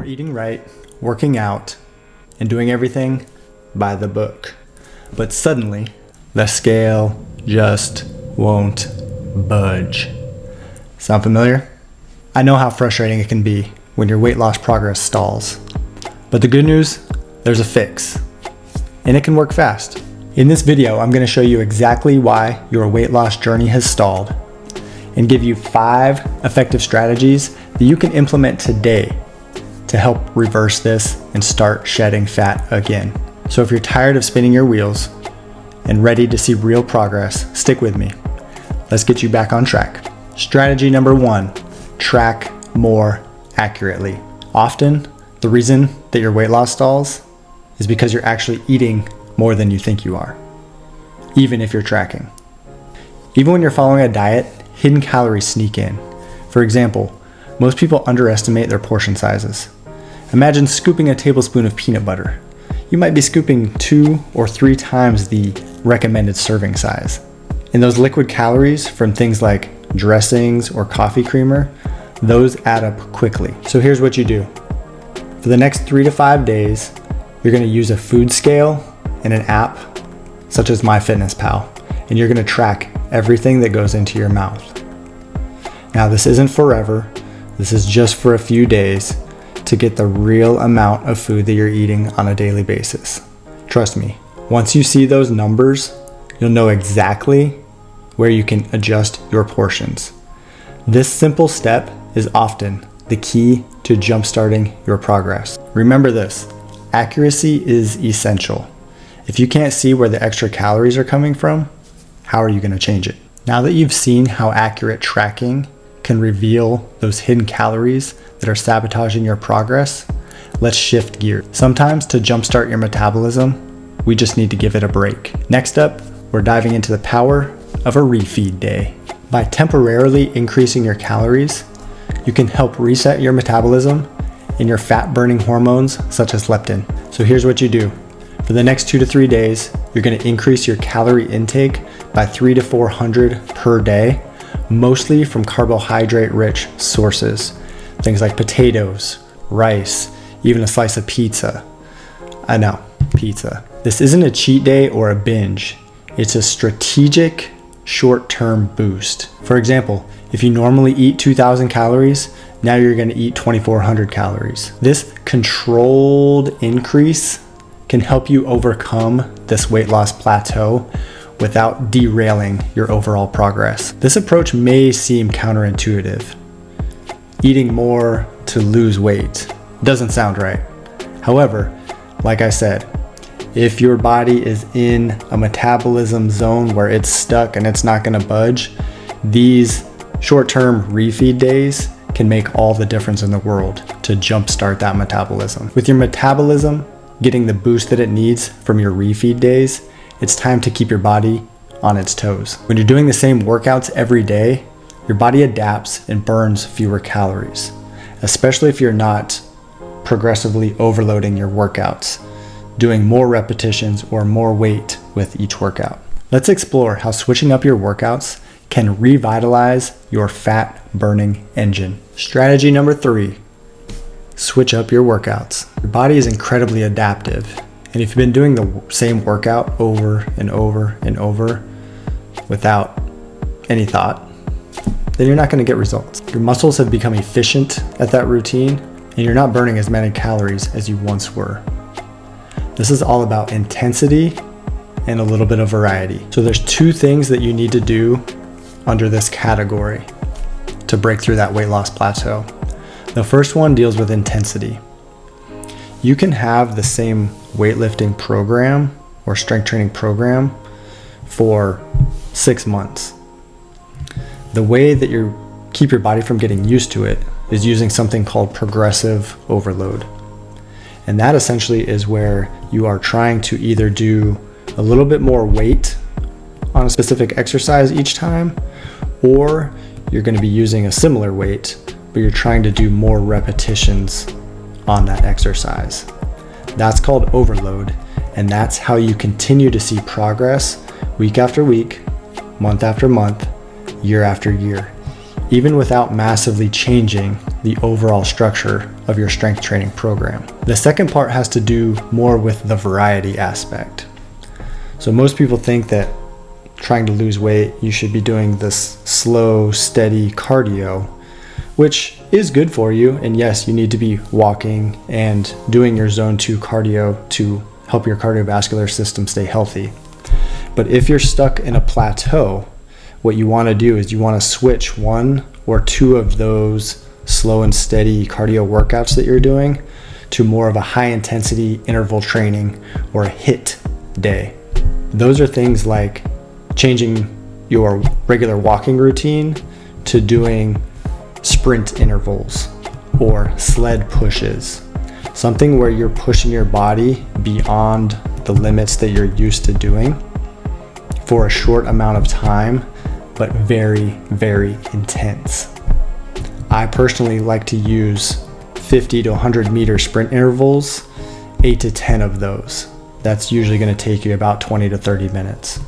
eating right, working out, and doing everything by the book. But suddenly, the scale just won't budge. Sound familiar? I know how frustrating it can be when your weight loss progress stalls. But the good news, there's a fix. And it can work fast. In this video, I'm going to show you exactly why your weight loss journey has stalled and give you 5 effective strategies that you can implement today to help reverse this and start shedding fat again. So if you're tired of spinning your wheels and ready to see real progress, stick with me. Let's get you back on track. Strategy number 1, track more accurately. Often, the reason that your weight loss stalls is because you're actually eating more than you think you are, even if you're tracking. Even when you're following a diet, hidden calories sneak in. For example, most people underestimate their portion sizes. Imagine scooping a tablespoon of peanut butter. You might be scooping 2 or 3 times the recommended serving size. And those liquid calories from things like dressings or coffee creamer, those add up quickly. So here's what you do. For the next 3 to 5 days, you're gonna use a food scale and an app such as MyFitnessPal, and you're gonna track everything that goes into your mouth. Now, this isn't forever. This is just for a few days to get the real amount of food that you're eating on a daily basis. Trust me, once you see those numbers, you'll know exactly where you can adjust your portions. This simple step is often the key to jumpstarting your progress. Remember this, accuracy is essential. If you can't see where the extra calories are coming from, how are you going to change it? Now that you've seen how accurate tracking can reveal those hidden calories that are sabotaging your progress, let's shift gears. Sometimes to jumpstart your metabolism, we just need to give it a break. Next up, we're diving into the power of a refeed day. By temporarily increasing your calories, you can help reset your metabolism and your fat-burning hormones such as leptin. So here's what you do. For the next 2 to 3 days, you're going to increase your calorie intake by 300 to 400 per day, mostly from carbohydrate-rich sources. Things like potatoes, rice, even a slice of pizza. I know, pizza. This isn't a cheat day or a binge. It's a strategic short-term boost. For example, if you normally eat 2,000 calories, now you're going to eat 2,400 calories. This controlled increase can help you overcome this weight loss plateau without derailing your overall progress. This approach may seem counterintuitive. Eating more to lose weight doesn't sound right. However, like I said, if your body is in a metabolism zone where it's stuck and it's not gonna budge, these short-term refeed days can make all the difference in the world to jumpstart that metabolism. With your metabolism getting the boost that it needs from your refeed days, it's time to keep your body on its toes. When you're doing the same workouts every day, your body adapts and burns fewer calories, especially if you're not progressively overloading your workouts, doing more repetitions or more weight with each workout. Let's explore how switching up your workouts can revitalize your fat burning engine. Strategy number 3, switch up your workouts. Your body is incredibly adaptive. And if you've been doing the same workout over and over and over without any thought, then you're not going to get results. Your muscles have become efficient at that routine, and you're not burning as many calories as you once were. This is all about intensity and a little bit of variety. So there's 2 things that you need to do under this category to break through that weight loss plateau. The first one deals with intensity. You can have the same weightlifting program or strength training program for 6 months. The way that you keep your body from getting used to it is using something called progressive overload. And that essentially is where you are trying to either do a little bit more weight on a specific exercise each time, or you're going to be using a similar weight, but you're trying to do more repetitions on that exercise. That's called overload, and that's how you continue to see progress week after week, month after month, year after year. even without massively changing the overall structure of your strength training program. The second part has to do more with the variety aspect. So most people think that trying to lose weight, you should be doing this slow, steady cardio, which is good for you. And yes, you need to be walking and doing your zone 2 cardio to help your cardiovascular system stay healthy. But if you're stuck in a plateau, what you want to do is you want to switch 1 or 2 of those slow and steady cardio workouts that you're doing to more of a high intensity interval training or a HIIT day. Those are things like changing your regular walking routine to doing sprint intervals or sled pushes. Something where you're pushing your body beyond the limits that you're used to doing for a short amount of time, but very, very intense. I personally like to use 50 to 100 meter sprint intervals, 8 to 10 of those. That's usually going to take you about 20 to 30 minutes.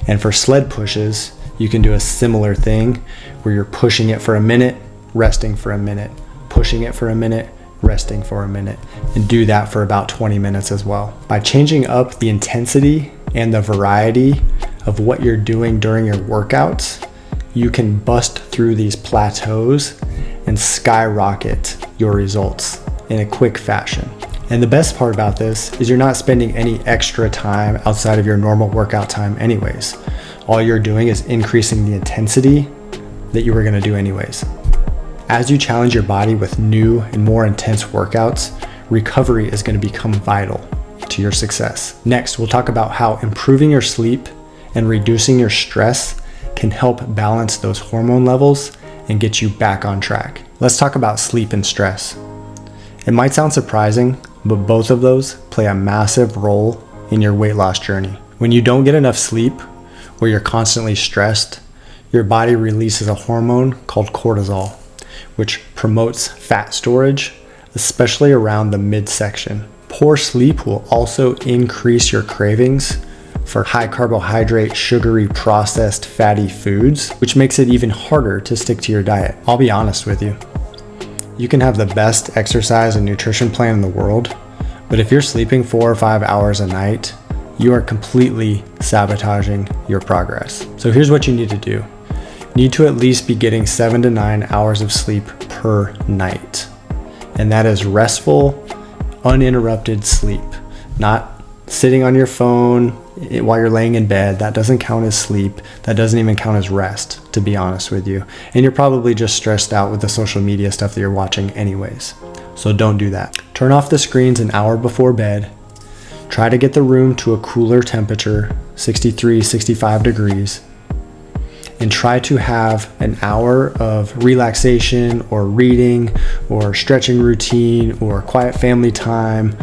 And for sled pushes, you can do a similar thing where you're pushing it for a minute, resting for a minute, pushing it for a minute, resting for a minute, and do that for about 20 minutes as well. By changing up the intensity and the variety of what you're doing during your workouts, you can bust through these plateaus and skyrocket your results in a quick fashion. And the best part about this is you're not spending any extra time outside of your normal workout time anyways. All you're doing is increasing the intensity that you were going to do anyways. As you challenge your body with new and more intense workouts, recovery is going to become vital to your success. Next, we'll talk about how improving your sleep and reducing your stress can help balance those hormone levels and get you back on track. Let's talk about sleep and stress. It might sound surprising, but both of those play a massive role in your weight loss journey. When you don't get enough sleep, or you're constantly stressed, your body releases a hormone called cortisol, which promotes fat storage, especially around the midsection. Poor sleep will also increase your cravings for high carbohydrate, sugary, processed, fatty foods, which makes it even harder to stick to your diet. I'll be honest with you. You can have the best exercise and nutrition plan in the world, but if you're sleeping 4 or 5 hours a night, you are completely sabotaging your progress. So here's what you need to do. You need to at least be getting 7 to 9 hours of sleep per night. And that is restful, uninterrupted sleep, not sitting on your phone while you're laying in bed. That doesn't count as sleep. That doesn't even count as rest, to be honest with you. And you're probably just stressed out with the social media stuff that you're watching anyways. So don't do that. Turn off the screens an hour before bed. Try to get the room to a cooler temperature, 63, 65 degrees. And try to have an hour of relaxation or reading or stretching routine or quiet family time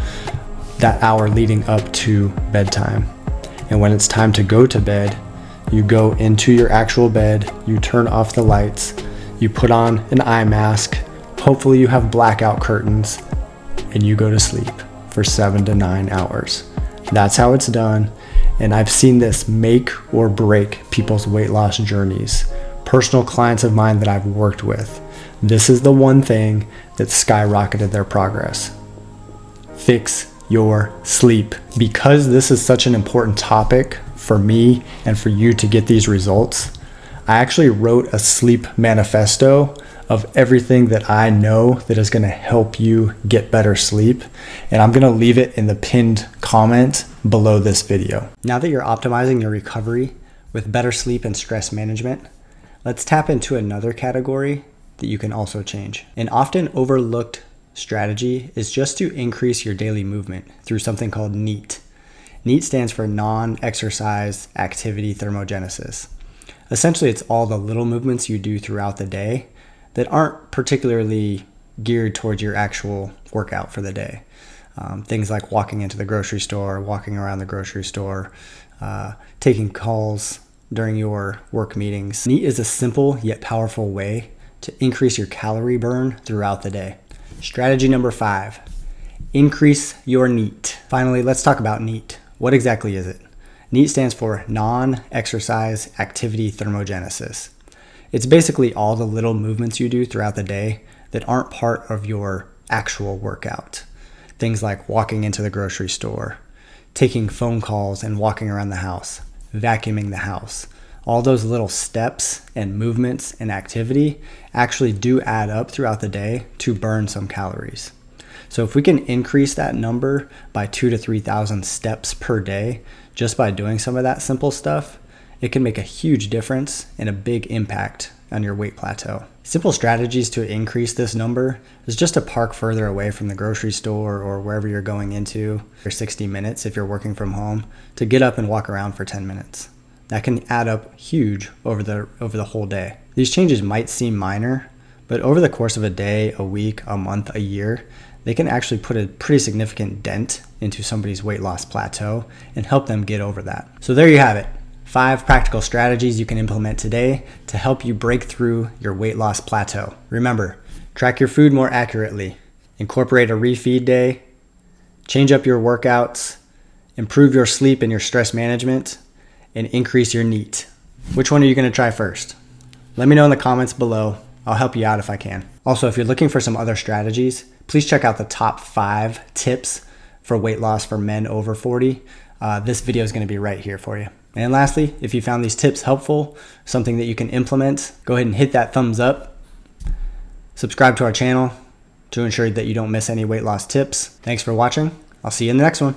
that hour leading up to bedtime. And when it's time to go to bed, you go into your actual bed, you turn off the lights, you put on an eye mask, hopefully you have blackout curtains, and you go to sleep for 7 to 9 hours. That's how it's done. And I've seen this make or break people's weight loss journeys. Personal clients of mine that I've worked with, this is the one thing that skyrocketed their progress. Fix your sleep. Because this is such an important topic for me and for you to get these results, I actually wrote a sleep manifesto of everything that I know that is going to help you get better sleep. And I'm going to leave it in the pinned comment below this video. Now that you're optimizing your recovery with better sleep and stress management, let's tap into another category that you can also change. An often overlooked strategy is just to increase your daily movement through something called NEAT. NEAT stands for non-exercise activity thermogenesis. Essentially, it's all the little movements you do throughout the day that aren't particularly geared towards your actual workout for the day. Things like walking into the grocery store, walking around the grocery store, taking calls during your work meetings. NEAT is a simple yet powerful way to increase your calorie burn throughout the day. Strategy number 5, increase your NEAT. Finally, let's talk about NEAT. What exactly is it? NEAT stands for non-exercise activity thermogenesis. It's basically all the little movements you do throughout the day that aren't part of your actual workout. Things like walking into the grocery store, taking phone calls and walking around the house, vacuuming the house. All those little steps and movements and activity actually do add up throughout the day to burn some calories. So if we can increase that number by 2,000 to 3,000 steps per day just by doing some of that simple stuff, it can make a huge difference and a big impact on your weight plateau. Simple strategies to increase this number is just to park further away from the grocery store or wherever you're going into for 60 minutes if you're working from home, to get up and walk around for 10 minutes. That can add up huge over the whole day. These changes might seem minor, but over the course of a day, a week, a month, a year, they can actually put a pretty significant dent into somebody's weight loss plateau and help them get over that. So there you have it. 5 practical strategies you can implement today to help you break through your weight loss plateau. Remember, track your food more accurately, incorporate a refeed day, change up your workouts, improve your sleep and your stress management, and increase your NEAT. Which one are you going to try first? Let me know in the comments below. I'll help you out if I can. Also, if you're looking for some other strategies, please check out the top 5 tips for weight loss for men over 40. This video is going to be right here for you. And lastly, if you found these tips helpful, something that you can implement, go ahead and hit that thumbs up. Subscribe to our channel to ensure that you don't miss any weight loss tips. Thanks for watching. I'll see you in the next one.